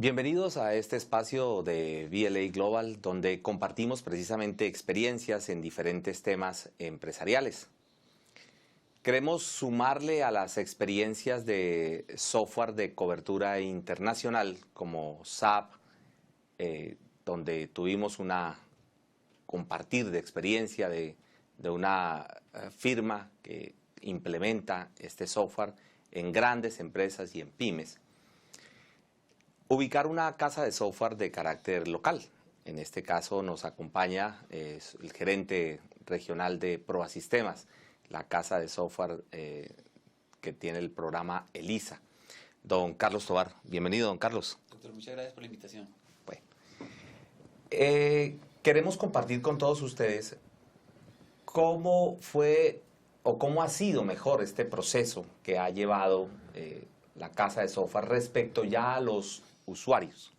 Bienvenidos a este espacio de VLA Global, donde compartimos precisamente experiencias en diferentes temas empresariales. Queremos sumarle a las experiencias de software de cobertura internacional como SAP, donde tuvimos una compartir de experiencia de una firma que implementa este software en grandes empresas y en pymes. Ubicar una casa de software de carácter local. En este caso nos acompaña el gerente regional de Proa Sistemas, la casa de software que tiene el programa ELISA. Don Carlos Tovar. Bienvenido, don Carlos. Doctor, muchas gracias por la invitación. Bueno, queremos compartir con todos ustedes cómo fue o cómo ha sido mejor este proceso que ha llevado la casa de software respecto ya a los usuarios.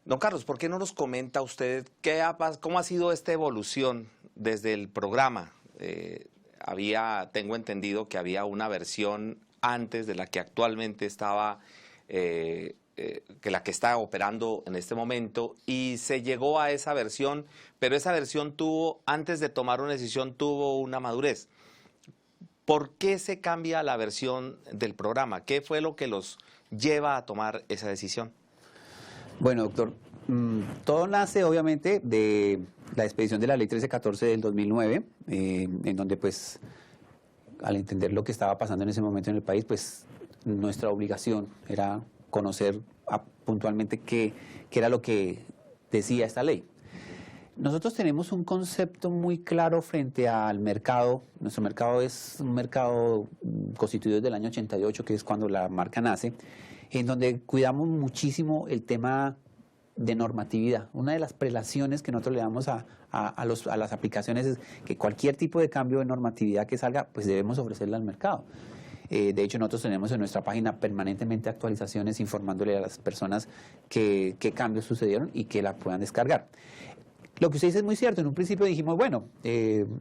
Don Carlos, ¿por qué no nos comenta usted cómo ha sido esta evolución desde el programa? Tengo entendido que había una versión antes de la que actualmente estaba, que la que está operando en este momento, y se llegó a esa versión, pero esa versión antes de tomar una decisión, tuvo una madurez. ¿Por qué se cambia la versión del programa? ¿Qué fue lo que los lleva a tomar esa decisión? Bueno, doctor, todo nace obviamente de la expedición de la Ley 1314 del 2009, en donde pues al entender lo que estaba pasando en ese momento en el país, pues nuestra obligación era conocer puntualmente qué era lo que decía esta ley. Nosotros tenemos un concepto muy claro frente al mercado. Nuestro mercado es un mercado constituido desde el año 88, que es cuando la marca nace, en donde cuidamos muchísimo el tema de normatividad. Una de las prelaciones que nosotros le damos a las aplicaciones es que cualquier tipo de cambio de normatividad que salga, pues debemos ofrecerla al mercado. De hecho, nosotros tenemos en nuestra página permanentemente actualizaciones informándole a las personas qué cambios sucedieron y que la puedan descargar. Lo que usted dice es muy cierto. En un principio dijimos, bueno,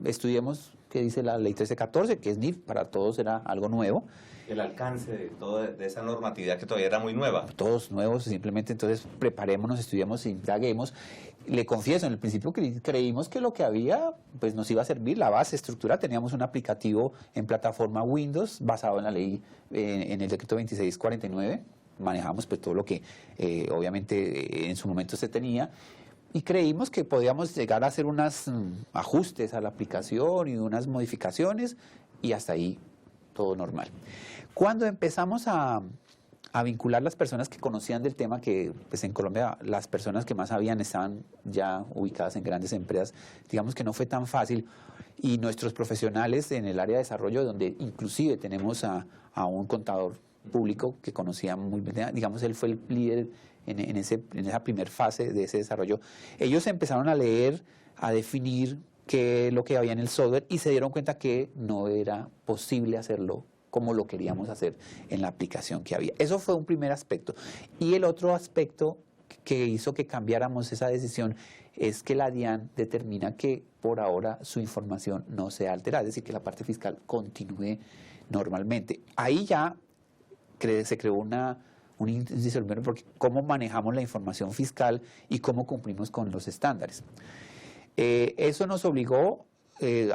estudiemos qué dice la ley 1314, que es NIF, para todos era algo nuevo. El alcance de esa normatividad que todavía era muy nueva. Todos nuevos, simplemente entonces preparémonos, estudiemos, indaguemos. Le confieso, en el principio creímos que lo que había pues nos iba a servir, la base, estructura. Teníamos un aplicativo en plataforma Windows basado en la ley, en el decreto 2649. Manejamos pues todo lo que obviamente en su momento se tenía. Y creímos que podíamos llegar a hacer unos ajustes a la aplicación y unas modificaciones y hasta ahí todo normal. Cuando empezamos a vincular las personas que conocían del tema, que pues en Colombia las personas que más sabían estaban ya ubicadas en grandes empresas, digamos que no fue tan fácil, y nuestros profesionales en el área de desarrollo, donde inclusive tenemos a un contador público que conocía muy bien, digamos, él fue el líder en esa primera fase de ese desarrollo. Ellos empezaron a leer, a definir qué es lo que había en el software y se dieron cuenta que no era posible hacerlo como lo queríamos hacer en la aplicación que había. Eso fue un primer aspecto. Y el otro aspecto que hizo que cambiáramos esa decisión es que la DIAN determina que por ahora su información no sea alterada, es decir, que la parte fiscal continúe normalmente. Ahí ya se creó un índice porque cómo manejamos la información fiscal y cómo cumplimos con los estándares. Eso nos obligó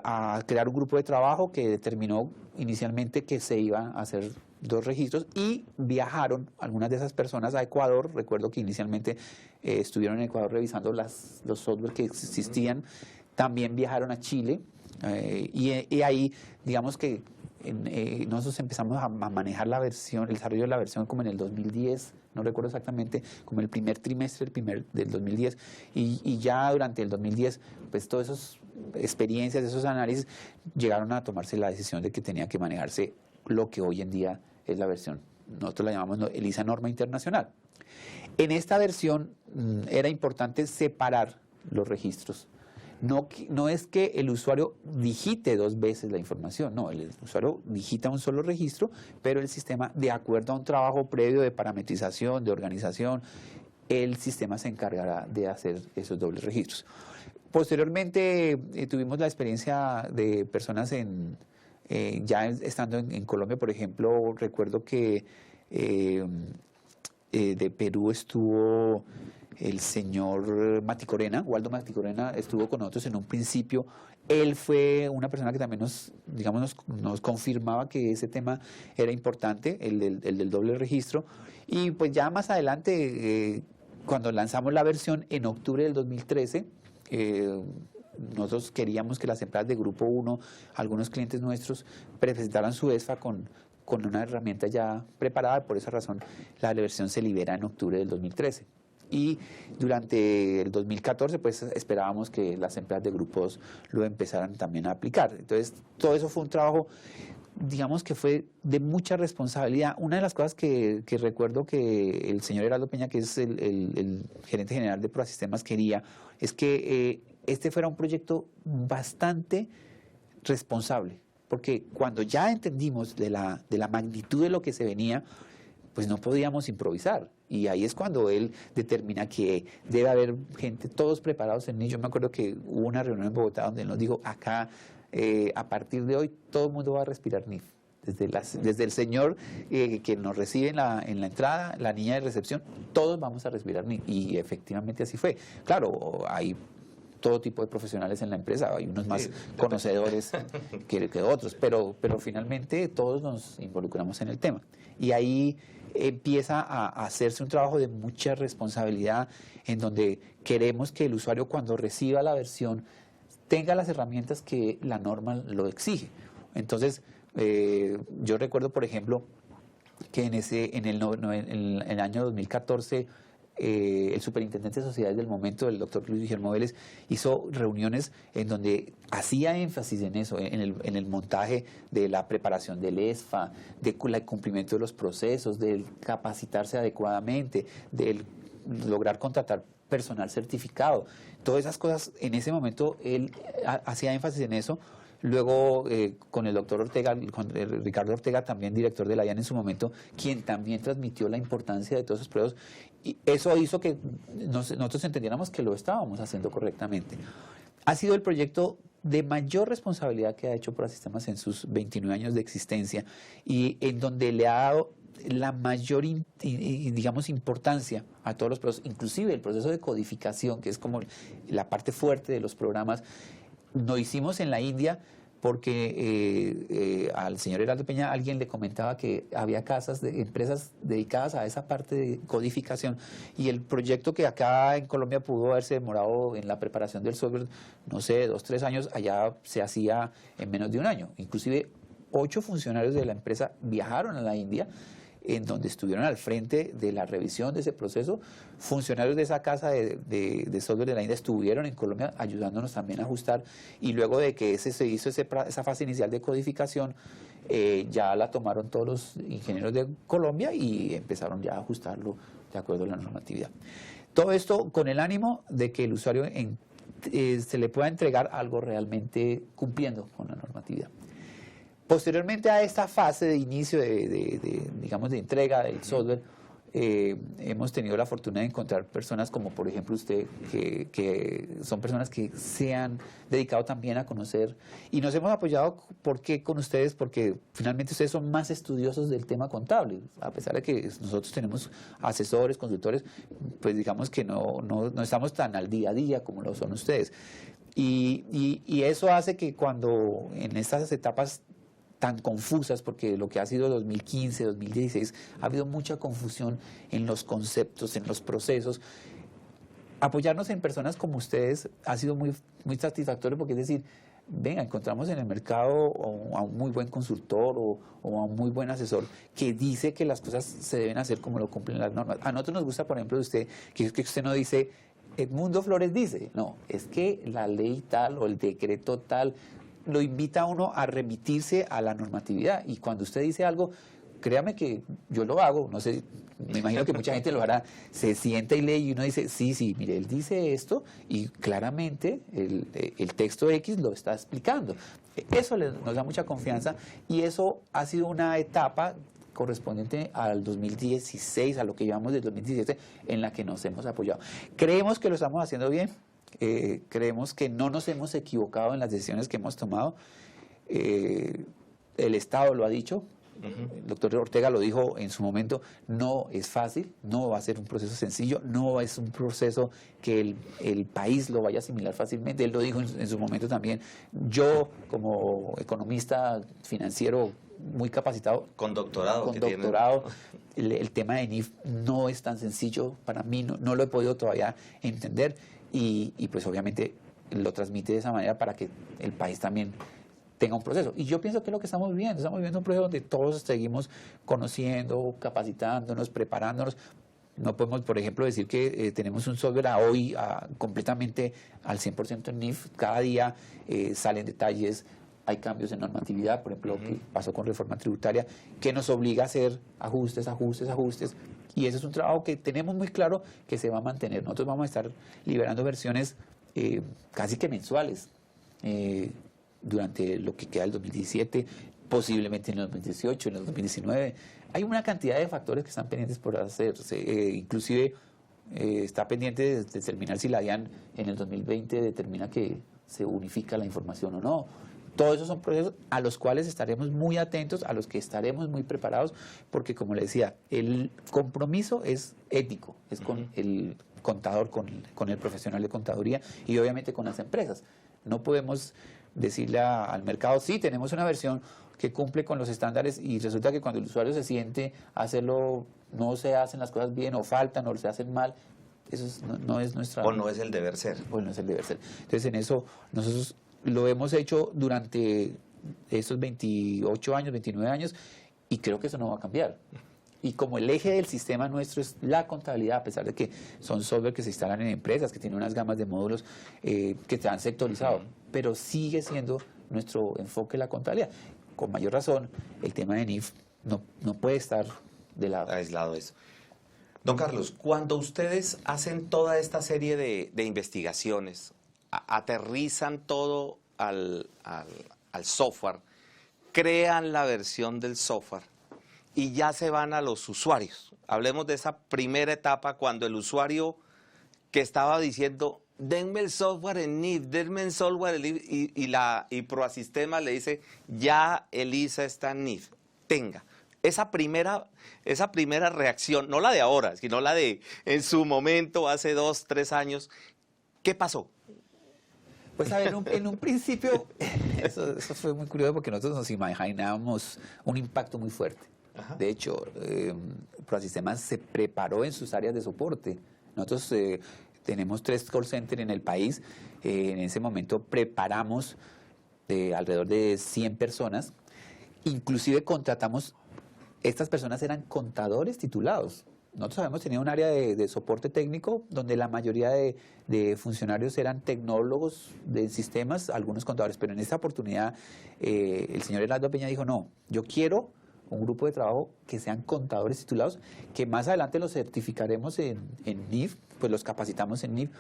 a crear un grupo de trabajo que determinó inicialmente que se iban a hacer 2 registros y viajaron algunas de esas personas a Ecuador. Recuerdo que inicialmente estuvieron en Ecuador revisando los software que existían. También viajaron a Chile y ahí digamos que nosotros empezamos a manejar el desarrollo de la versión como en el 2010, no recuerdo exactamente, como el primer trimestre del 2010, y ya durante el 2010, pues todas esas experiencias, esos análisis, llegaron a tomarse la decisión de que tenía que manejarse lo que hoy en día es la versión, nosotros la llamamos ELISA Norma Internacional. En esta versión era importante separar los registros. No es que el usuario digite 2 veces la información, no, el usuario digita un solo registro, pero el sistema, de acuerdo a un trabajo previo de parametrización, de organización, el sistema se encargará de hacer esos dobles registros. Posteriormente tuvimos la experiencia de personas ya estando en Colombia, por ejemplo, recuerdo que de Perú estuvo el señor Maticorena, Waldo Maticorena, estuvo con nosotros en un principio. Él fue una persona que también nos confirmaba que ese tema era importante, el del doble registro. Y pues ya más adelante, cuando lanzamos la versión en octubre del 2013, nosotros queríamos que las empresas de Grupo 1, algunos clientes nuestros, presentaran su ESFA con una herramienta ya preparada. Por esa razón, la versión se libera en octubre del 2013. Y durante el 2014, pues esperábamos que las empresas de grupos lo empezaran también a aplicar. Entonces, todo eso fue un trabajo, digamos que fue de mucha responsabilidad. Una de las cosas que recuerdo que el señor Heraldo Peña, que es el gerente general de ProAsistemas, quería, es que este fuera un proyecto bastante responsable. Porque cuando ya entendimos de la magnitud de lo que se venía, pues no podíamos improvisar. Y ahí es cuando él determina que debe haber gente, todos preparados en NIF. Yo me acuerdo que hubo una reunión en Bogotá donde él nos dijo, acá, a partir de hoy, todo el mundo va a respirar NIF. Desde el señor que nos recibe en la entrada, la niña de recepción, todos vamos a respirar NIF. Y efectivamente así fue. Claro, hay todo tipo de profesionales en la empresa, hay unos más conocedores que otros, pero finalmente todos nos involucramos en el tema. Y ahí empieza a hacerse un trabajo de mucha responsabilidad, en donde queremos que el usuario, cuando reciba la versión, tenga las herramientas que la norma lo exige. Entonces, yo recuerdo, por ejemplo, que en el año 2014, el superintendente de sociedades del momento, el doctor Luis Guillermo Vélez, hizo reuniones en donde hacía énfasis en eso, en el montaje de la preparación del ESFA, del cumplimiento de los procesos, del capacitarse adecuadamente, del lograr contratar personal certificado. Todas esas cosas, en ese momento él hacía énfasis en eso. Luego, con el doctor Ortega, con Ricardo Ortega, también director de la IAN en su momento, quien también transmitió la importancia de todos esos procesos, y eso hizo que nosotros entendiéramos que lo estábamos haciendo correctamente. Ha sido el proyecto de mayor responsabilidad que ha hecho ProAsistemas en sus 29 años de existencia, y en donde le ha dado la mayor, digamos, importancia a todos los procesos, inclusive el proceso de codificación, que es como la parte fuerte de los programas. Lo hicimos en la India porque al señor Heraldo Peña alguien le comentaba que había empresas dedicadas a esa parte de codificación, y el proyecto que acá en Colombia pudo haberse demorado en la preparación del software, no sé, 2, 3 años, allá se hacía en menos de un año. Inclusive 8 funcionarios de la empresa viajaron a la India, en donde estuvieron al frente de la revisión de ese proceso. Funcionarios de esa casa de software de la India estuvieron en Colombia ayudándonos también a ajustar, y luego de que se hizo esa fase inicial de codificación, ya la tomaron todos los ingenieros de Colombia y empezaron ya a ajustarlo de acuerdo a la normatividad. Todo esto con el ánimo de que el usuario se le pueda entregar algo realmente cumpliendo con la normatividad. Posteriormente a esta fase de inicio digamos, de entrega del software, hemos tenido la fortuna de encontrar personas como, por ejemplo, usted, que son personas que se han dedicado también a conocer, y nos hemos apoyado. ¿Por qué con ustedes? Porque finalmente ustedes son más estudiosos del tema contable. A pesar de que nosotros tenemos asesores, consultores, pues digamos que no estamos tan al día a día como lo son ustedes. Y eso hace que cuando en estas etapas tan confusas, porque lo que ha sido 2015, 2016, ha habido mucha confusión en los conceptos, en los procesos. Apoyarnos en personas como ustedes ha sido muy, muy satisfactorio, porque es decir, venga, encontramos en el mercado a un muy buen consultor o a un muy buen asesor que dice que las cosas se deben hacer como lo cumplen las normas. A nosotros nos gusta, por ejemplo, de usted, que usted no dice, Edmundo Flores dice, no, es que la ley tal o el decreto tal lo invita a uno a remitirse a la normatividad. Y cuando usted dice algo, créame que yo lo hago, no sé, me imagino que mucha gente lo hará, se sienta y lee y uno dice, sí, mire, él dice esto y claramente el texto X lo está explicando. Eso nos da mucha confianza, y eso ha sido una etapa correspondiente al 2016, a lo que llevamos del 2017, en la que nos hemos apoyado. Creemos que lo estamos haciendo bien. Creemos que no nos hemos equivocado en las decisiones que hemos tomado. El Estado lo ha dicho, El doctor Ortega lo dijo en su momento, no es fácil, no va a ser un proceso sencillo, no es un proceso que el país lo vaya a asimilar fácilmente. Él lo dijo en su momento también. Yo, como economista financiero muy capacitado, con doctorado, el tema de NIF no es tan sencillo para mí, no lo he podido todavía entender y pues obviamente lo transmite de esa manera para que el país también tenga un proceso. Y yo pienso que es lo que estamos viviendo un proceso donde todos seguimos conociendo, capacitándonos, preparándonos. No podemos, por ejemplo, decir que tenemos un software hoy completamente al 100% en NIF. Cada día salen detalles, hay cambios en normatividad, por ejemplo, que pasó con reforma tributaria, que nos obliga a hacer ajustes. Y ese es un trabajo que tenemos muy claro que se va a mantener. Nosotros vamos a estar liberando versiones casi que mensuales durante lo que queda del 2017, posiblemente en el 2018, en el 2019. Hay una cantidad de factores que están pendientes por hacerse. Inclusive está pendiente de determinar si la DIAN en el 2020 determina que se unifica la información o no. Todos esos son procesos a los cuales estaremos muy atentos, a los que estaremos muy preparados, porque como le decía, el compromiso es ético, es con el contador, con el profesional de contaduría y obviamente con las empresas. No podemos decirle al mercado, sí, tenemos una versión que cumple con los estándares y resulta que cuando el usuario se siente a hacerlo, no se hacen las cosas bien o faltan o se hacen mal. Eso no es nuestra... O no es el deber ser. O no es el deber ser. Entonces, en eso nosotros lo hemos hecho durante estos 28 años, 29 años, y creo que eso no va a cambiar. Y como el eje del sistema nuestro es la contabilidad, a pesar de que son software que se instalan en empresas, que tienen unas gamas de módulos que están sectorizados, pero sigue siendo nuestro enfoque la contabilidad. Con mayor razón, el tema de NIF no puede estar de lado. Aislado eso. Don Carlos, cuando ustedes hacen toda esta serie de investigaciones, aterrizan todo al software, crean la versión del software y ya se van a los usuarios. Hablemos de esa primera etapa cuando el usuario que estaba diciendo, denme el software en NIF, denme el software en NIF, y ProAsistema le dice, ya ELISA está en NIF, tenga. Esa primera reacción, no la de ahora, sino la de en su momento, hace 2, 3 años, ¿qué pasó? Pues a ver, en un principio, eso fue muy curioso porque nosotros nos imaginábamos un impacto muy fuerte. Ajá. De hecho, ProAsistema se preparó en sus áreas de soporte. Nosotros tenemos 3 call centers en el país. En ese momento preparamos alrededor de 100 personas. Inclusive contratamos, estas personas eran contadores titulados. Nosotros habíamos tenido un área de soporte técnico donde la mayoría de funcionarios eran tecnólogos de sistemas, algunos contadores, pero en esta oportunidad el señor Heraldo Peña dijo, no, yo quiero un grupo de trabajo que sean contadores titulados, que más adelante los certificaremos en NIF, pues los capacitamos en NIF,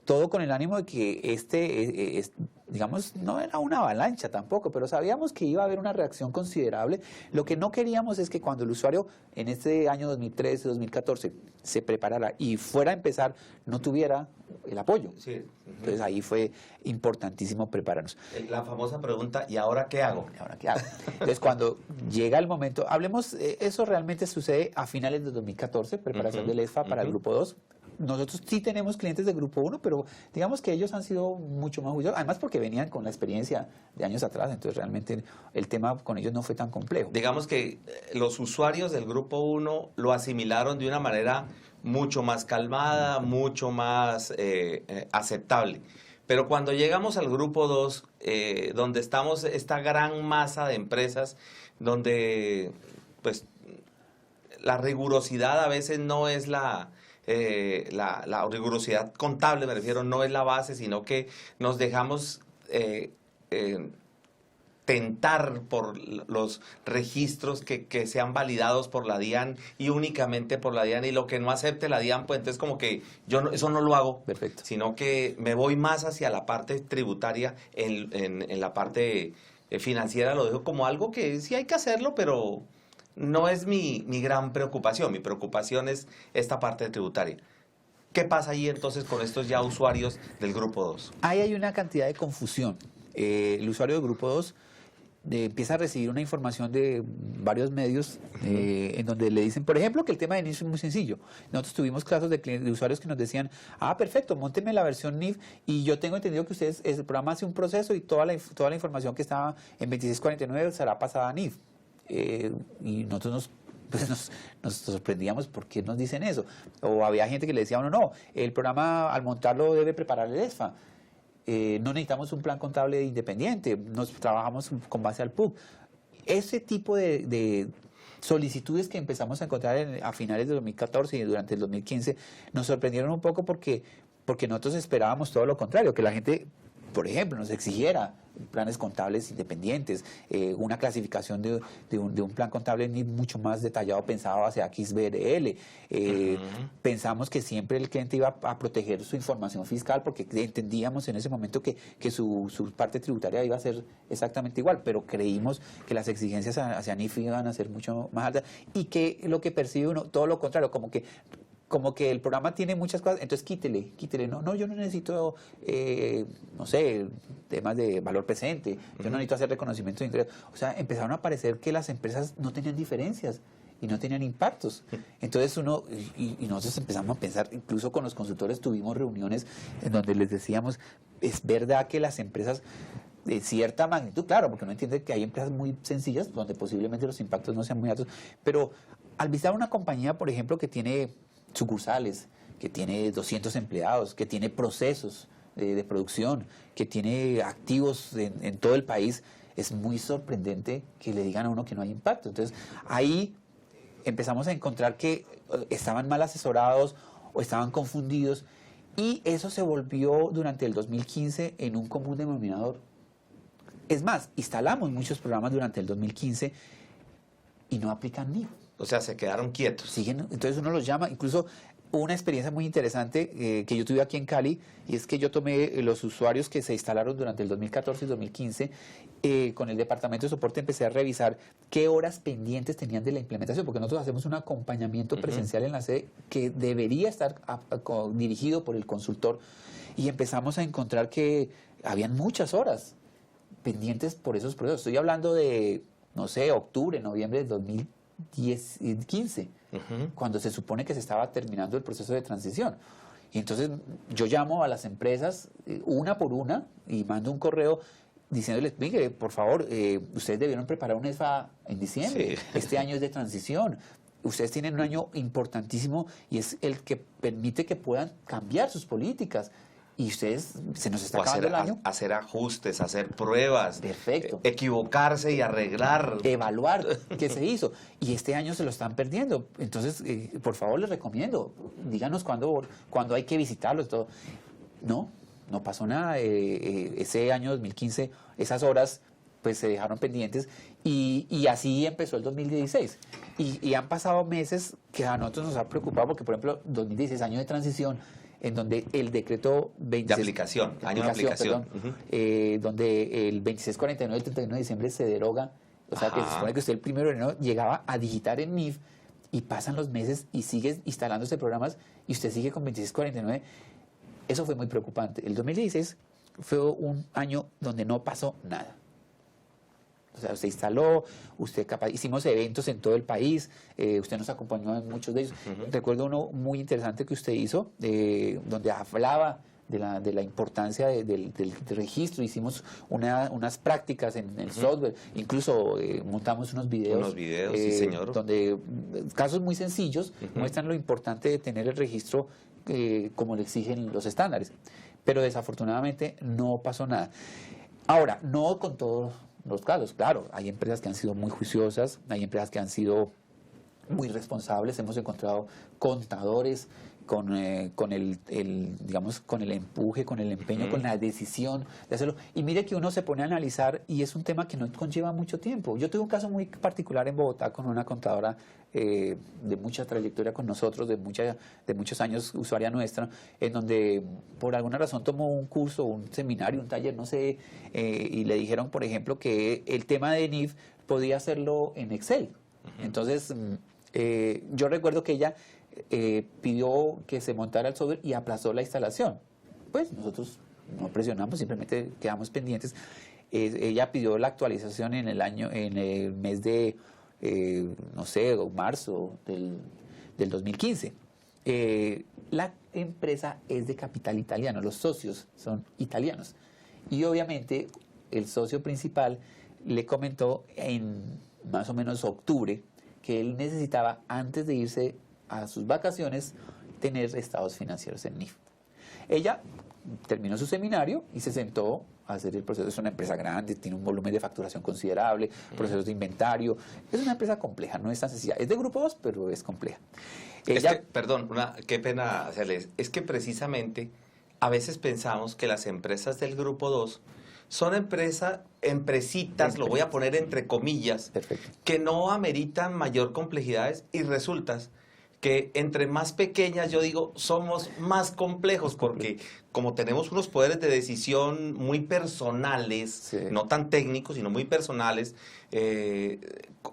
todo con el ánimo de que digamos, no era una avalancha tampoco, pero sabíamos que iba a haber una reacción considerable. Lo que no queríamos es que cuando el usuario en este año 2013, 2014 se preparara y fuera a empezar, no tuviera el apoyo. Sí. Entonces ahí fue importantísimo prepararnos. La famosa pregunta, ¿y ahora qué hago? ¿Y ahora qué hago? Entonces cuando llega el momento, hablemos, eso realmente sucede a finales de 2014, preparación del ESFA para el Grupo 2. Nosotros sí tenemos clientes de Grupo 1, pero digamos que ellos han sido mucho más juiciosos, además porque venían con la experiencia de años atrás, entonces realmente el tema con ellos no fue tan complejo. Digamos que los usuarios del Grupo 1 lo asimilaron de una manera mucho más calmada, mucho más aceptable. Pero cuando llegamos al Grupo 2, donde estamos esta gran masa de empresas, donde pues la rigurosidad a veces no es la rigurosidad contable, me refiero, no es la base, sino que nos dejamos tentar por los registros que sean validados por la DIAN y únicamente por la DIAN, y lo que no acepte la DIAN, pues entonces como que yo eso no lo hago. Perfecto. Sino que me voy más hacia la parte tributaria, en la parte financiera lo dejo como algo que sí hay que hacerlo, pero no es mi gran preocupación. Mi preocupación es esta parte tributaria. ¿Qué pasa ahí entonces con estos ya usuarios del Grupo 2? Ahí hay una cantidad de confusión. El usuario del Grupo 2 empieza a recibir una información de varios medios en donde le dicen, por ejemplo, que el tema de NIF es muy sencillo. Nosotros tuvimos casos de usuarios que nos decían, perfecto, mónteme la versión NIF y yo tengo entendido que ustedes, el programa hace un proceso y toda la información que estaba en 2649 será pasada a NIF. Y nosotros nos sorprendíamos por qué nos dicen eso. O había gente que le decía, no, el programa al montarlo debe preparar el ESFA. No necesitamos un plan contable independiente, nos trabajamos con base al PUC. Ese tipo de solicitudes que empezamos a encontrar a finales de 2014 y durante el 2015 nos sorprendieron un poco porque nosotros esperábamos todo lo contrario, que la gente, por ejemplo, nos exigiera planes contables independientes, una clasificación de un plan contable mucho más detallado pensado hacia XBRL. Pensamos que siempre el cliente iba a proteger su información fiscal porque entendíamos en ese momento que su parte tributaria iba a ser exactamente igual, pero creímos que las exigencias hacia NIF iban a ser mucho más altas y que lo que percibe uno, todo lo contrario, como que el programa tiene muchas cosas, entonces quítele. No, yo no necesito, no sé, temas de valor presente, yo no necesito hacer reconocimiento de ingresos. O sea, empezaron a parecer que las empresas no tenían diferencias y no tenían impactos. Entonces y nosotros empezamos a pensar, incluso con los consultores tuvimos reuniones en donde les decíamos, es verdad que las empresas de cierta magnitud, claro, porque uno entiende que hay empresas muy sencillas donde posiblemente los impactos no sean muy altos, pero al visitar una compañía, por ejemplo, que tiene sucursales, que tiene 200 empleados, que tiene procesos de producción, que tiene activos en todo el país, es muy sorprendente que le digan a uno que no hay impacto. Entonces, ahí empezamos a encontrar que estaban mal asesorados o estaban confundidos y eso se volvió durante el 2015 en un común denominador. Es más, instalamos muchos programas durante el 2015 y no aplican NIF. O sea, se quedaron quietos. Siguen, entonces uno los llama, incluso hubo una experiencia muy interesante que yo tuve aquí en Cali, y es que yo tomé los usuarios que se instalaron durante el 2014 y 2015, con el departamento de soporte empecé a revisar qué horas pendientes tenían de la implementación, porque nosotros hacemos un acompañamiento presencial en la sede que debería estar dirigido por el consultor, y empezamos a encontrar que habían muchas horas pendientes por esos procesos. Estoy hablando de, no sé, octubre, noviembre del 2015, cuando se supone que se estaba terminando el proceso de transición. Y entonces yo llamo a las empresas una por una y mando un correo diciéndoles, mire, por favor, ustedes debieron preparar un ESFA en diciembre. Sí. Este año es de transición. Ustedes tienen un año importantísimo y es el que permite que puedan cambiar sus políticas. Y ustedes, se nos está acabando el año. Hacer ajustes, hacer pruebas. Perfecto. Equivocarse y arreglar. Evaluar qué se hizo. Y este año se lo están perdiendo. Entonces, por favor, les recomiendo, díganos cuándo hay que visitarlos. Todo. No pasó nada. Ese año 2015, esas horas pues se dejaron pendientes y así empezó el 2016. Y han pasado meses que a nosotros nos ha preocupado porque, por ejemplo, 2016, año de transición, en donde el decreto 26, de aplicación, año de aplicación, donde el 2649 del 31 de diciembre se deroga, o sea, que se supone que usted el 1 de enero llegaba a digitar en NIF y pasan los meses y sigue instalándose programas y usted sigue con 2649. Eso fue muy preocupante. El 2016 fue un año donde no pasó nada. O sea, usted instaló, hicimos eventos en todo el país, usted nos acompañó en muchos de ellos. Recuerdo uno muy interesante que usted hizo, donde hablaba de la importancia del registro. Hicimos unas prácticas en el software, incluso montamos unos videos, sí, señor. Donde casos muy sencillos muestran lo importante de tener el registro como le exigen los estándares. Pero desafortunadamente no pasó nada. Ahora, no con todos los casos, claro, hay empresas que han sido muy juiciosas, hay empresas que han sido muy responsables, hemos encontrado contadores con el empuje, con el empeño, con la decisión de hacerlo. Y mire que uno se pone a analizar y es un tema que no conlleva mucho tiempo. Yo tuve un caso muy particular en Bogotá con una contadora de mucha trayectoria con nosotros, de muchos años, usuaria nuestra, en donde por alguna razón tomó un curso, un seminario, un taller, no sé, y le dijeron, por ejemplo, que el tema de NIF podía hacerlo en Excel. Entonces, yo recuerdo que ella pidió que se montara el software y aplazó la instalación. Pues nosotros no presionamos, simplemente quedamos pendientes. ella pidió la actualización en el mes de, no sé, marzo del 2015. La empresa es de capital italiano, los socios son italianos. Y obviamente el socio principal le comentó en más o menos octubre que él necesitaba, antes de irse a sus vacaciones, tener estados financieros en NIF. Ella terminó su seminario y se sentó a hacer el proceso. Es una empresa grande, tiene un volumen de facturación considerable, procesos de inventario. Es una empresa compleja, no es tan sencilla. Es de grupo 2, pero es compleja. Perdón, qué pena hacerles. Es que precisamente a veces pensamos que las empresas del grupo 2 son empresitas, lo voy a poner entre comillas, perfecto, que no ameritan mayor complejidades, y resulta que entre más pequeñas, yo digo, somos más complejos, porque como tenemos unos poderes de decisión muy personales, sí, no tan técnicos, sino muy personales,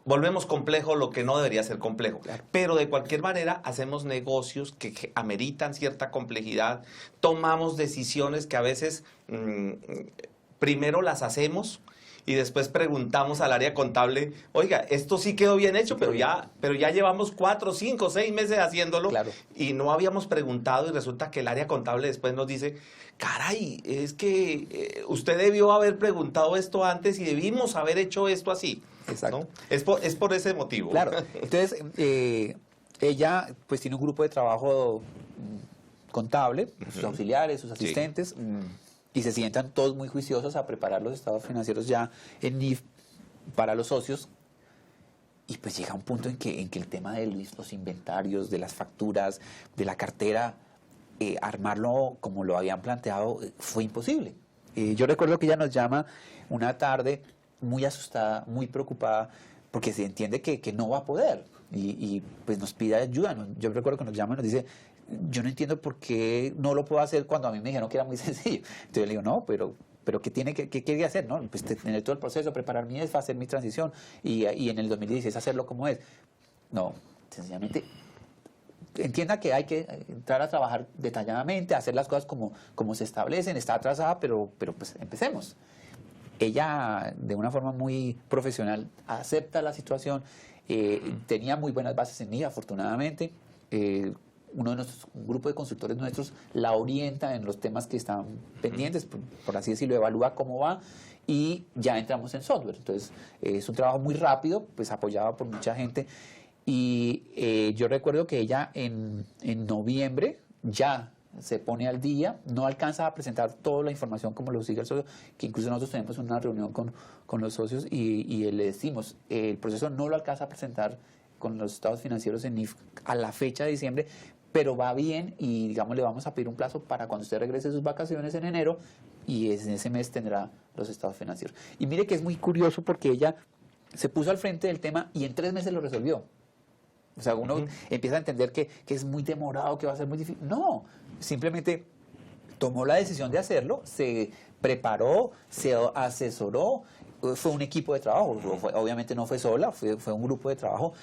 volvemos complejo lo que no debería ser complejo. Claro. Pero de cualquier manera hacemos negocios que ameritan cierta complejidad, tomamos decisiones que a veces primero las hacemos y después preguntamos al área contable, oiga, esto sí quedó bien hecho, pero ya llevamos 4, 5, 6 meses haciéndolo, claro, y no habíamos preguntado, y resulta que el área contable después nos dice, caray, es que usted debió haber preguntado esto antes y debimos haber hecho esto así. Exacto. ¿No? Es por ese motivo. Claro. Entonces, ella pues tiene un grupo de trabajo contable, sus auxiliares, sus asistentes, y se sientan todos muy juiciosos a preparar los estados financieros ya en NIF para los socios. Y pues llega un punto en que el tema de los inventarios, de las facturas, de la cartera, armarlo como lo habían planteado fue imposible. Yo recuerdo que ella nos llama una tarde muy asustada, muy preocupada, porque se entiende que no va a poder. Y pues nos pide ayuda. Yo recuerdo que nos llama y nos dice, yo no entiendo por qué no lo puedo hacer cuando a mí me dijeron que era muy sencillo. Entonces le digo, no, pero ¿qué quería hacer? ¿No? Pues tener todo el proceso, preparar mi ESFA, hacer mi transición y en el 2016 hacerlo como es. No, sencillamente entienda que hay que entrar a trabajar detalladamente, hacer las cosas como se establecen, está atrasada, pero pues empecemos. Ella, de una forma muy profesional, acepta la situación, tenía muy buenas bases en ella, afortunadamente. Un grupo de consultores nuestros la orienta en los temas que están pendientes, por así decirlo, evalúa cómo va, y ya entramos en software. Entonces, es un trabajo muy rápido, pues apoyado por mucha gente. Y yo recuerdo que ella en noviembre ya se pone al día, no alcanza a presentar toda la información como lo sigue el socio, que incluso nosotros tenemos una reunión con los socios y le decimos, el proceso no lo alcanza a presentar con los estados financieros en NIF a la fecha de diciembre, pero va bien y digamos le vamos a pedir un plazo para cuando usted regrese de sus vacaciones en enero, y en ese mes tendrá los estados financieros. Y mire que es muy curioso porque ella se puso al frente del tema y en 3 meses lo resolvió. O sea, uno empieza a entender que es muy demorado, que va a ser muy difícil. No, simplemente tomó la decisión de hacerlo, se preparó, se asesoró, fue un equipo de trabajo. Obviamente no fue sola, fue un grupo de trabajo,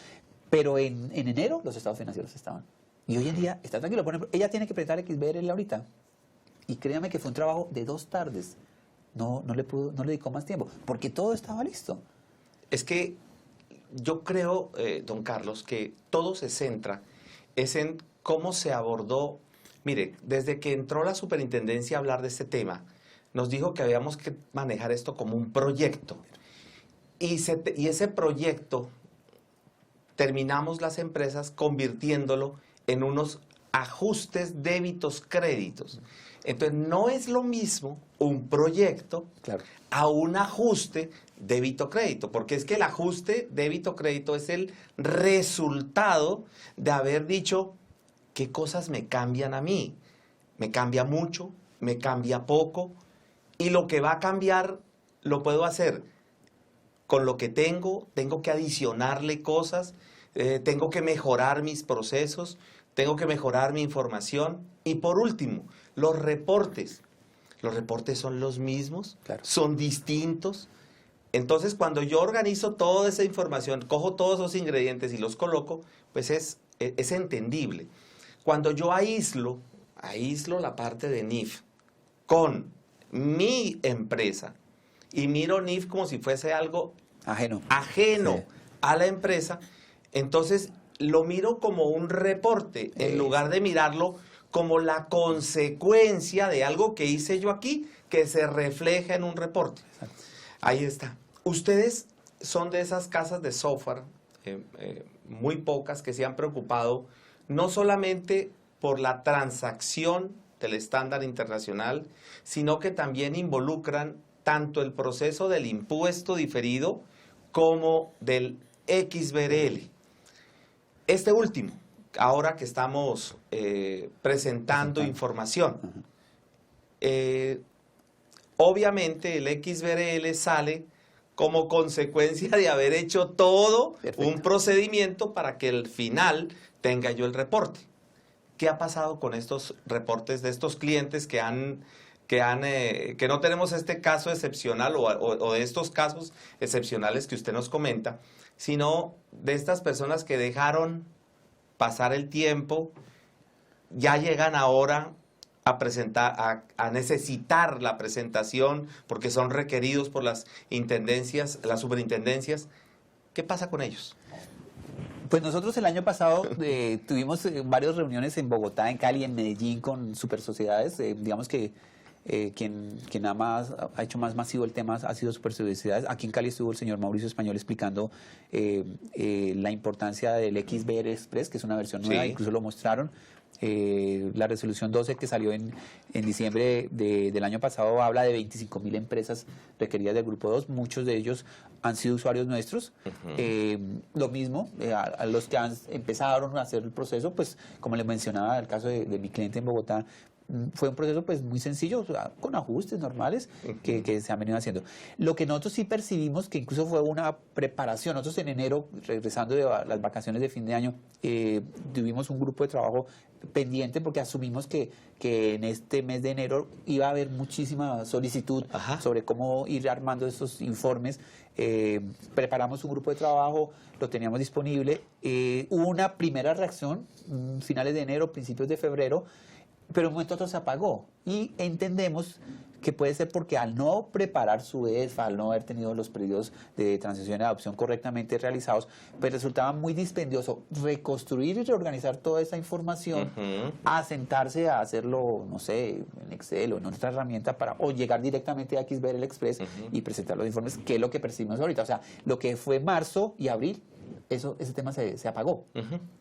pero en enero los estados financieros estaban. Y hoy en día está tranquilo. Por ejemplo, ella tiene que presentar XBRL ahorita. Y créame que fue un trabajo de 2 tardes. No le dedicó más tiempo, porque todo estaba listo. Es que yo creo, don Carlos, que todo se centra en cómo se abordó. Mire, desde que entró la superintendencia a hablar de este tema, nos dijo que habíamos que manejar esto como un proyecto. Y ese proyecto terminamos las empresas convirtiéndolo en unos ajustes débitos créditos. Entonces no es lo mismo un proyecto a un ajuste débito crédito, porque es que el ajuste débito crédito es el resultado de haber dicho qué cosas me cambian a mí. Me cambia mucho, me cambia poco, y lo que va a cambiar lo puedo hacer con lo que tengo que adicionarle cosas, tengo que mejorar mis procesos, tengo que mejorar mi información. Y por último, los reportes. Los reportes son los mismos, son distintos. Entonces, cuando yo organizo toda esa información, cojo todos esos ingredientes y los coloco, pues es entendible. Cuando yo aíslo la parte de NIF con mi empresa, y miro NIF como si fuese algo Ajeno. ajeno Sí. a la empresa, entonces lo miro como un reporte, en lugar de mirarlo como la consecuencia de algo que hice yo aquí, que se refleja en un reporte. Exacto. Ahí está. Ustedes son de esas casas de software, muy pocas, que se han preocupado no solamente por la transacción del estándar internacional, sino que también involucran tanto el proceso del impuesto diferido como del XBRL. Este último, ahora que estamos presentando información, obviamente el XBRL sale como consecuencia de haber hecho todo un procedimiento para que al final tenga yo el reporte. ¿Qué ha pasado con estos reportes de estos clientes que no tenemos este caso excepcional o de estos casos excepcionales que usted nos comenta, sino de estas personas que dejaron pasar el tiempo, ya llegan ahora a presentar, a necesitar la presentación porque son requeridos por las intendencias, las superintendencias? ¿Qué pasa con ellos? Pues nosotros el año pasado tuvimos varias reuniones en Bogotá, en Cali, en Medellín con super sociedades. Digamos que quien ha hecho más masivo el tema ha sido Super Sociedades. Aquí en Cali estuvo el señor Mauricio Español explicando la importancia del XBR Express, que es una versión nueva, Sí. incluso lo mostraron. La resolución 12 que salió en diciembre del año pasado habla de 25.000 empresas requeridas del Grupo 2, muchos de ellos han sido usuarios nuestros. Lo mismo, a los que empezaron a hacer el proceso, pues como les mencionaba, el caso de mi cliente en Bogotá, fue un proceso pues muy sencillo, o sea, con ajustes normales que se han venido haciendo. Lo que nosotros sí percibimos, que incluso fue una preparación, nosotros en enero, regresando de las vacaciones de fin de año, tuvimos un grupo de trabajo pendiente porque asumimos que en este mes de enero iba a haber muchísima solicitud sobre cómo ir armando estos informes. Preparamos un grupo de trabajo, lo teníamos disponible. Hubo una primera reacción, finales de enero, principios de febrero, pero en un momento otro se apagó y entendemos que puede ser porque al no preparar su EFA, al no haber tenido los periodos de transición y adopción correctamente realizados, pues resultaba muy dispendioso reconstruir y reorganizar toda esa información, a sentarse a hacerlo, no sé, en Excel o en otra herramienta o llegar directamente a XBRL Express y presentar los informes, que es lo que percibimos ahorita. O sea, lo que fue marzo y abril, ese tema se apagó.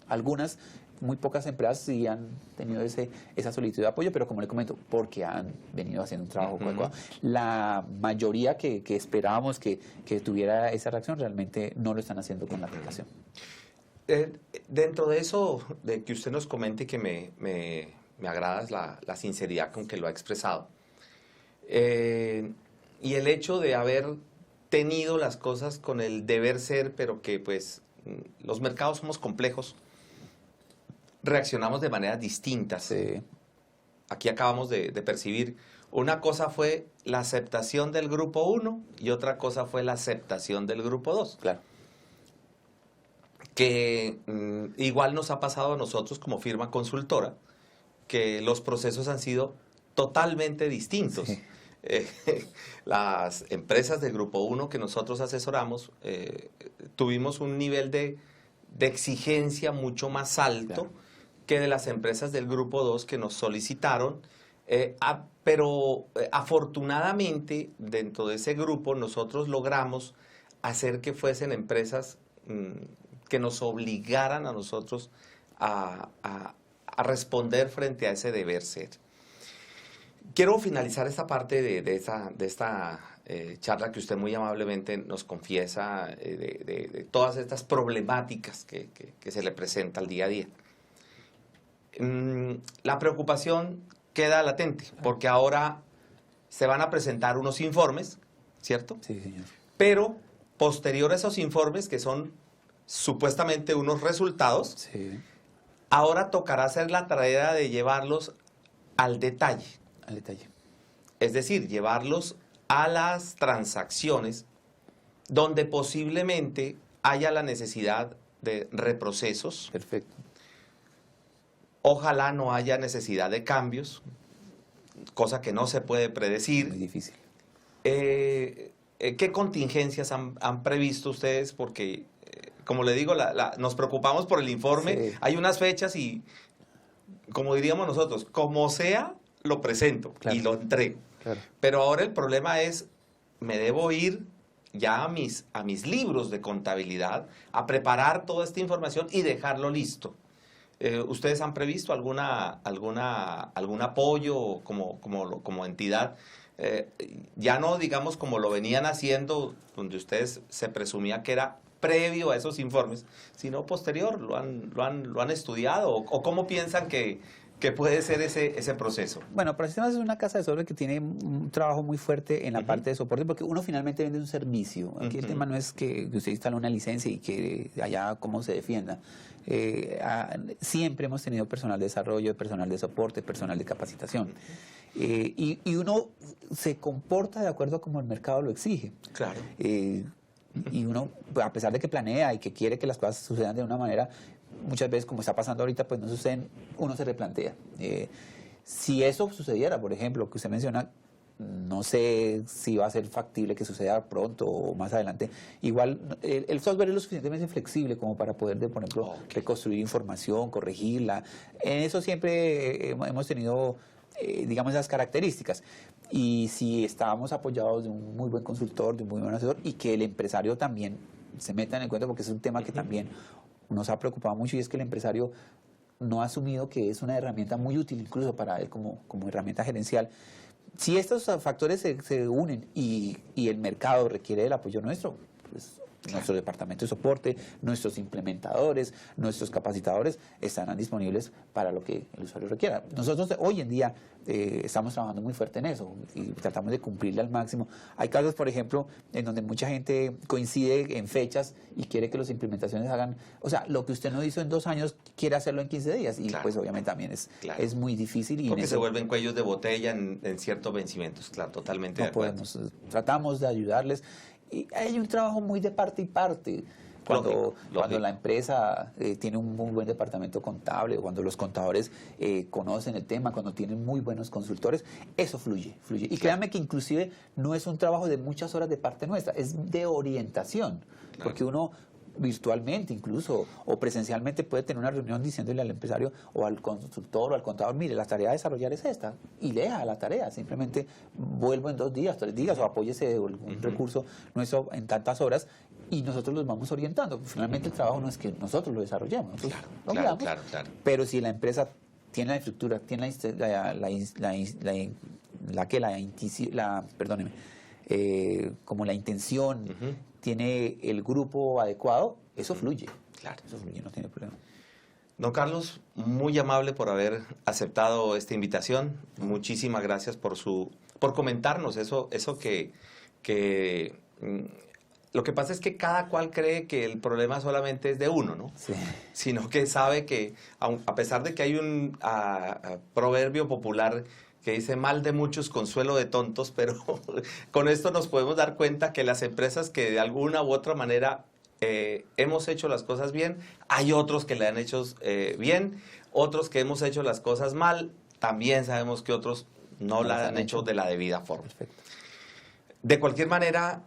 Algunas, muy pocas empresas sí han tenido esa solicitud de apoyo, pero como le comento, porque han venido haciendo un trabajo adecuado. La mayoría que esperábamos que tuviera esa reacción realmente no lo están haciendo con la aplicación. Dentro de eso, de que usted nos comente, que me agrada es la sinceridad con que lo ha expresado. Y el hecho de haber tenido las cosas con el deber ser, pero que pues los mercados somos complejos, reaccionamos de maneras distintas. Sí. Aquí acabamos de percibir, una cosa fue la aceptación del grupo 1 y otra cosa fue la aceptación del grupo 2. Claro. Que igual nos ha pasado a nosotros como firma consultora, que los procesos han sido totalmente distintos. Sí. Las empresas del grupo 1 que nosotros asesoramos, tuvimos un nivel de exigencia mucho más alto, claro, que de las empresas del grupo 2 que nos solicitaron, pero afortunadamente dentro de ese grupo nosotros logramos hacer que fuesen empresas que nos obligaran a nosotros a responder frente a ese deber ser. Quiero finalizar esta parte de esta charla que usted muy amablemente nos confiesa de todas estas problemáticas que se le presenta al día a día. La preocupación queda latente, porque ahora se van a presentar unos informes, ¿cierto? Sí, señor. Pero posterior a esos informes, que son supuestamente unos resultados, sí, ahora tocará hacer la tarea de llevarlos al detalle. Al detalle. Es decir, llevarlos a las transacciones donde posiblemente haya la necesidad de reprocesos. Perfecto. Ojalá no haya necesidad de cambios, cosa que no se puede predecir. Muy difícil. ¿qué contingencias han previsto ustedes? Porque, como le digo, nos preocupamos por el informe, Sí. hay unas fechas y, como diríamos nosotros, como sea, lo presento Claro. y lo entrego. Claro. Pero ahora el problema es, me debo ir ya a mis libros de contabilidad, a preparar toda esta información y dejarlo listo. ¿Ustedes han previsto algún apoyo como entidad? Ya no digamos como lo venían haciendo, donde ustedes se presumía que era previo a esos informes, sino posterior. ¿Lo han estudiado? ¿O cómo piensan que puede ser ese proceso? Bueno, ProSistemas es una casa de software que tiene un trabajo muy fuerte en la parte de soporte, porque uno finalmente vende un servicio. Aquí el tema no es que usted instale una licencia y que allá cómo se defienda. Siempre hemos tenido personal de desarrollo, personal de soporte, personal de capacitación. Y uno se comporta de acuerdo a como el mercado lo exige. Claro. Y uno, a pesar de que planea y que quiere que las cosas sucedan de una manera, muchas veces, como está pasando ahorita, pues no suceden, uno se replantea. Si eso sucediera, por ejemplo, que usted menciona, no sé si va a ser factible que suceda pronto o más adelante. Igual, el software es lo suficientemente flexible como para poder, por ejemplo, reconstruir información, corregirla. En eso siempre hemos tenido, digamos, esas características. Y si estábamos apoyados de un muy buen consultor, de un muy buen asesor, y que el empresario también se meta en el cuento, porque es un tema que también nos ha preocupado mucho, y es que el empresario no ha asumido que es una herramienta muy útil incluso para él como herramienta gerencial. Si estos factores se unen y el mercado requiere el apoyo nuestro, pues nuestro departamento de soporte, nuestros implementadores, nuestros capacitadores estarán disponibles para lo que el usuario requiera. Nosotros hoy en día estamos trabajando muy fuerte en eso y tratamos de cumplirle al máximo. Hay casos, por ejemplo, en donde mucha gente coincide en fechas y quiere que las implementaciones hagan, o sea, lo que usted no hizo en 2 años, quiere hacerlo en 15 días y pues obviamente también es muy difícil. Y porque se vuelven cuellos de botella en ciertos vencimientos, claro, totalmente de acuerdo. Tratamos de ayudarles. Y hay un trabajo muy de parte y parte. Cuando la empresa tiene un muy buen departamento contable, cuando los contadores conocen el tema, cuando tienen muy buenos consultores, eso fluye. Y créanme que inclusive no es un trabajo de muchas horas de parte nuestra, es de orientación. Porque uno virtualmente incluso o presencialmente puede tener una reunión diciéndole al empresario o al consultor o al contador, mire, la tarea a desarrollar es esta, y lea la tarea, simplemente vuelvo en 2 días, 3 días, o apóyese de algún recurso nuestro en tantas horas, y nosotros los vamos orientando. Finalmente el trabajo no es que nosotros lo desarrollemos, nosotros lo miramos, pero si la empresa tiene la estructura, tiene como la intención, tiene el grupo adecuado, eso fluye. Claro. Eso fluye, no tiene problema. Don Carlos, muy amable por haber aceptado esta invitación. Muchísimas gracias por comentarnos eso que lo que pasa es que cada cual cree que el problema solamente es de uno, ¿no? Sí. Sino que sabe que, a pesar de que hay un proverbio popular que dice mal de muchos, consuelo de tontos, pero con esto nos podemos dar cuenta que las empresas que de alguna u otra manera hemos hecho las cosas bien, hay otros que le han hecho bien, otros que hemos hecho las cosas mal, también sabemos que otros no la han hecho de la debida forma. Perfecto. De cualquier manera,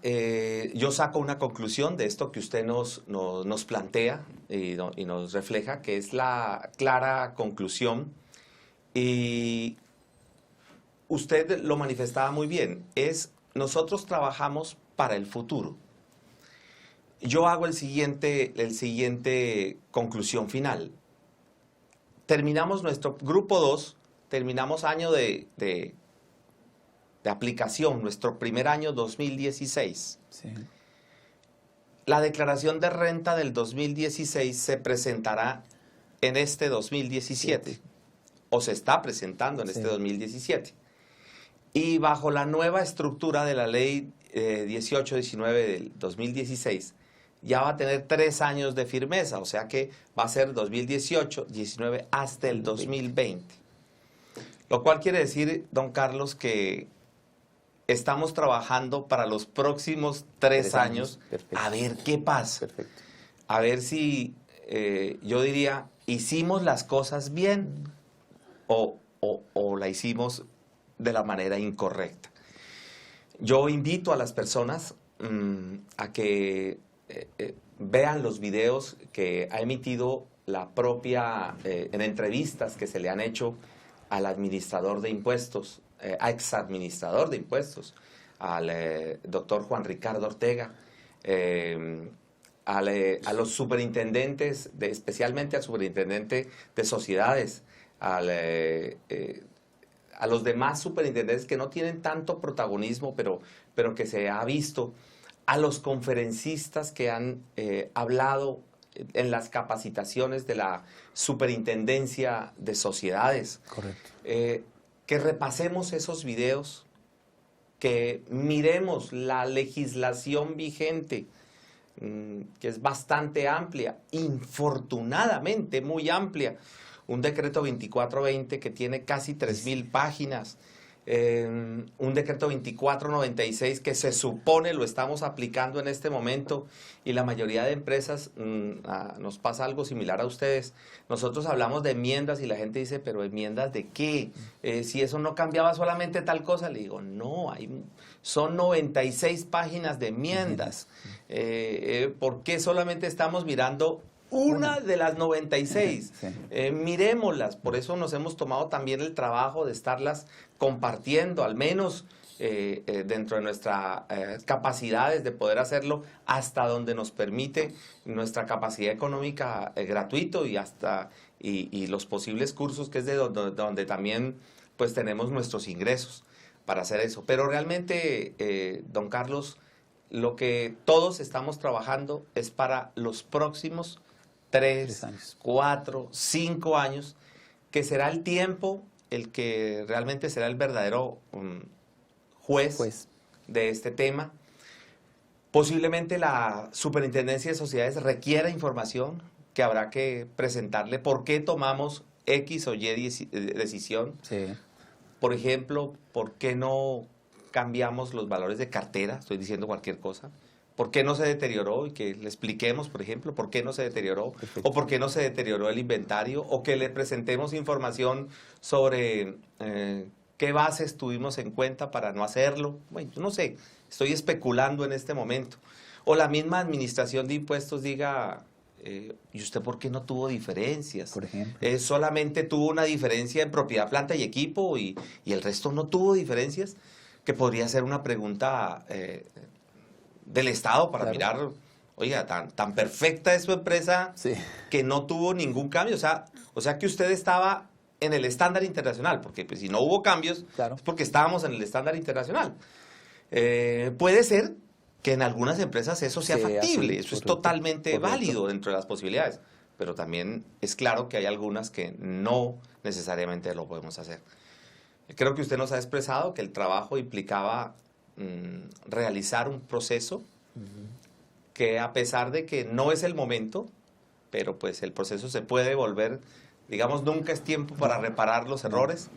yo saco una conclusión de esto que usted nos plantea y nos refleja, que es la clara conclusión, y usted lo manifestaba muy bien, nosotros trabajamos para el futuro. Yo hago el siguiente conclusión final. Terminamos nuestro grupo 2, terminamos año de aplicación, nuestro primer año 2016. Sí. La declaración de renta del 2016 se presentará en este 2017, o se está presentando en este 2017. Y bajo la nueva estructura de la ley 1819 del 2016, ya va a tener 3 años de firmeza, o sea que va a ser 2018, 19 hasta el 2020. Lo cual quiere decir, don Carlos, que estamos trabajando para los próximos 3 años, a ver qué pasa. Perfecto. A ver si, yo diría, hicimos las cosas bien o la hicimos de la manera incorrecta. Yo invito a las personas a que vean los videos que ha emitido la propia, en entrevistas que se le han hecho al administrador de impuestos, exadministrador de impuestos, al doctor Juan Ricardo Ortega, a los superintendentes, especialmente al superintendente de sociedades, a los demás superintendentes que no tienen tanto protagonismo, pero que se ha visto, a los conferencistas que han hablado en las capacitaciones de la Superintendencia de Sociedades. Correcto. Que repasemos esos videos, que miremos la legislación vigente, que es bastante amplia, infortunadamente muy amplia. Un decreto 2420 que tiene casi 3.000 páginas. Un decreto 2496 que se supone lo estamos aplicando en este momento, y la mayoría de empresas, nos pasa algo similar a ustedes. Nosotros hablamos de enmiendas y la gente dice, pero ¿enmiendas de qué? Si eso no cambiaba solamente tal cosa. Le digo, no, son 96 páginas de enmiendas. ¿Por qué solamente estamos mirando una de las 96? Sí. Miremoslas. Por eso nos hemos tomado también el trabajo de estarlas compartiendo, al menos dentro de nuestras capacidades de poder hacerlo, hasta donde nos permite nuestra capacidad económica gratuito, y los posibles cursos, que es de donde también pues tenemos nuestros ingresos para hacer eso. Pero realmente, don Carlos, lo que todos estamos trabajando es para los próximos 3 años. 4, 5 años, que será el tiempo el que realmente será el verdadero juez de este tema. Posiblemente la Superintendencia de Sociedades requiera información que habrá que presentarle. ¿Por qué tomamos X o Y decisión? Sí. Por ejemplo, ¿por qué no cambiamos los valores de cartera? Estoy diciendo cualquier cosa. ¿Por qué no se deterioró? Y que le expliquemos, por ejemplo, por qué no se deterioró. Perfecto. O por qué no se deterioró el inventario. O que le presentemos información sobre qué bases tuvimos en cuenta para no hacerlo. Bueno, yo no sé, estoy especulando en este momento. O la misma administración de impuestos diga, ¿y usted por qué no tuvo diferencias? Por ejemplo. Solamente tuvo una diferencia en propiedad, planta y equipo, y el resto no tuvo diferencias. Que podría ser una pregunta del Estado para mirar, oiga, tan perfecta es su empresa, Sí. que no tuvo ningún cambio. O sea que usted estaba en el estándar internacional, porque pues, si no hubo cambios, Claro. es porque estábamos en el estándar internacional. Puede ser que en algunas empresas eso sea factible, eso es totalmente válido dentro de las posibilidades, pero también es claro que hay algunas que no necesariamente lo podemos hacer. Creo que usted nos ha expresado que el trabajo implicaba realizar un proceso que, a pesar de que no es el momento, pero pues el proceso se puede volver, digamos, nunca es tiempo para reparar los errores,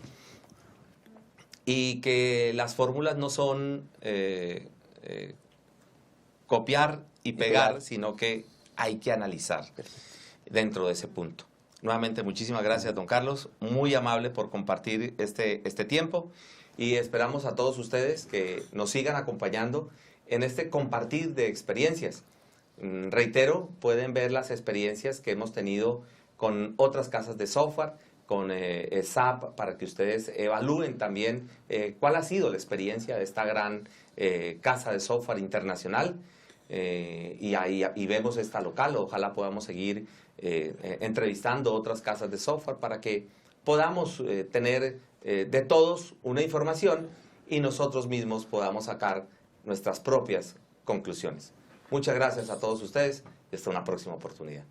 y que las fórmulas no son copiar y pegar, sino que hay que analizar dentro de ese punto. Nuevamente, muchísimas gracias, don Carlos, muy amable por compartir este tiempo, y esperamos a todos ustedes que nos sigan acompañando en este compartir de experiencias. Reitero, pueden ver las experiencias que hemos tenido con otras casas de software, con SAP, para que ustedes evalúen también cuál ha sido la experiencia de esta gran casa de software internacional, y vemos esta local. Ojalá podamos seguir entrevistando otras casas de software para que podamos tener de todos una información, y nosotros mismos podamos sacar nuestras propias conclusiones. Muchas gracias a todos ustedes y hasta una próxima oportunidad.